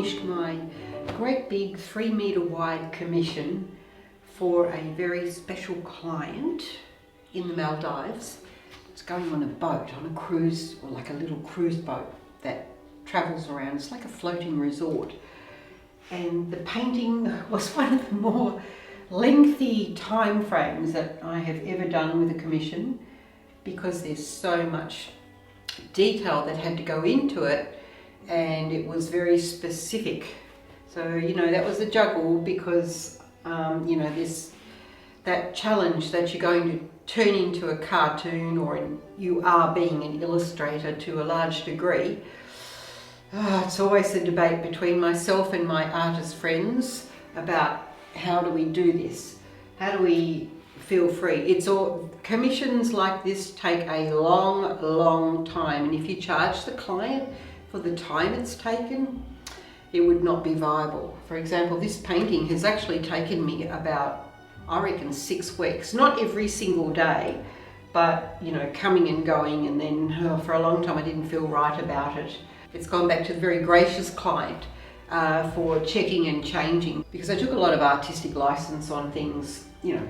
finished my great big 3-metre wide commission for a very special client in the Maldives. It's going on a boat, on a cruise, or like a little cruise boat that travels around. It's like a floating resort. And the painting was one of the more lengthy time frames that I have ever done with a commission, because there's so much detail that had to go into it, and it was very specific. So, you know, that was a juggle, because, you know, that challenge that you're going to turn into a cartoon, or you are being an illustrator to a large degree. It's always a debate between myself and my artist friends about how do we do this? How do we feel free? Commissions like this take a long time, and if you charge the client for the time it's taken, it would not be viable. For example, this painting has actually taken me about, I reckon, 6 weeks. Not every single day, but, you know, coming and going, and then for a long time I didn't feel right about it. It's gone back to the very gracious client for checking and changing, because I took a lot of artistic license on things. You know,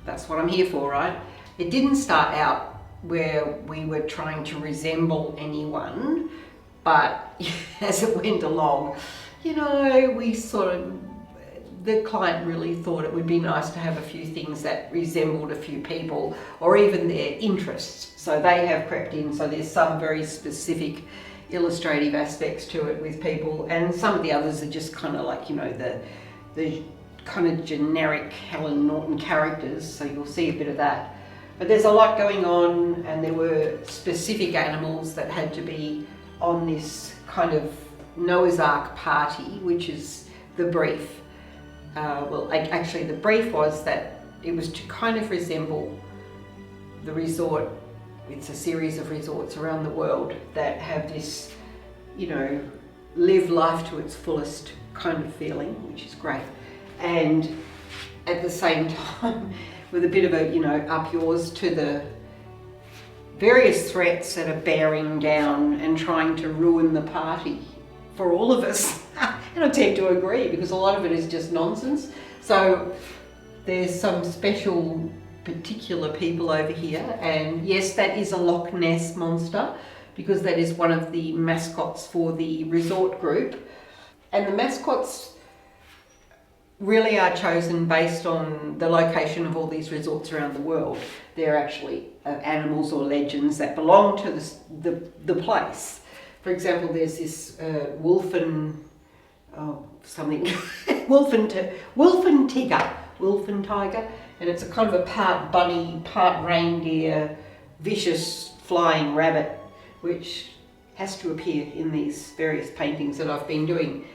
that's what I'm here for, right? It didn't start out where we were trying to resemble anyone, but as it went along, you know, the client really thought it would be nice to have a few things that resembled a few people, or even their interests. So they have crept in, so there's some very specific illustrative aspects to it with people, and some of the others are just kind of like, you know, the kind of generic Helen Norton characters, so you'll see a bit of that. But there's a lot going on, and there were specific animals that had to be on this kind of Noah's Ark party, which is the brief. Actually the brief was that it was to kind of resemble the resort. It's a series of resorts around the world that have this, you know, live life to its fullest kind of feeling, which is great. And at the same time, with a bit of a, you know, up yours to the various threats that are bearing down and trying to ruin the party for all of us. And I tend to agree, because a lot of it is just nonsense. So there's some special particular people over here, and yes, that is a Loch Ness monster, because that is one of the mascots for the resort group. And the mascots really are chosen based on the location of all these resorts around the world. They're actually animals or legends that belong to the place. For example, there's this wolfen tiger, and it's a kind of a part bunny, part reindeer, vicious flying rabbit, which has to appear in these various paintings that I've been doing,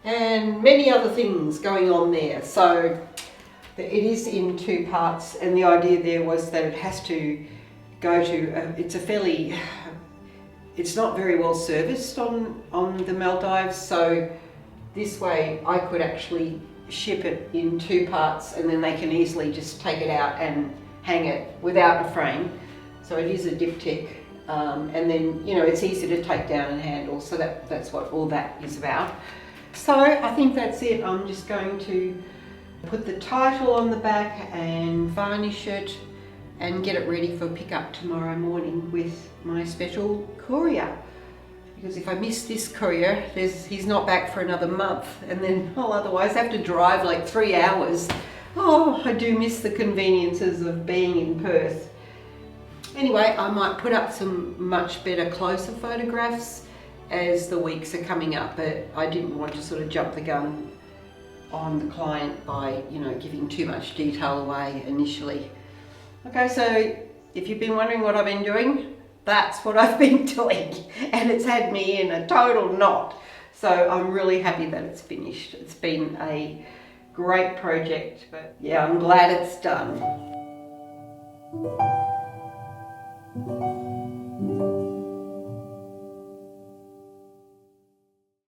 and many other things going on there. So it is in 2 parts, and the idea there was that it has to go to, it's not very well serviced on the Maldives, so this way I could actually ship it in 2 parts, and then they can easily just take it out and hang it without a frame. So it is a diptych, and then, you know, it's easy to take down and handle, so that's what all that is about. So I think that's it. I'm just going to put the title on the back and varnish it and get it ready for pickup tomorrow morning with my special courier. Because if I miss this courier, he's not back for another month, and then I'll otherwise have to drive like 3 hours. Oh, I do miss the conveniences of being in Perth. Anyway, I might put up some much better, closer photographs as the weeks are coming up, but I didn't want to sort of jump the gun on the client by, you know, giving too much detail away initially. Okay, so if you've been wondering what I've been doing, that's what I've been doing, and it's had me in a total knot. So I'm really happy that it's finished. It's been a great project, but yeah, I'm glad it's done.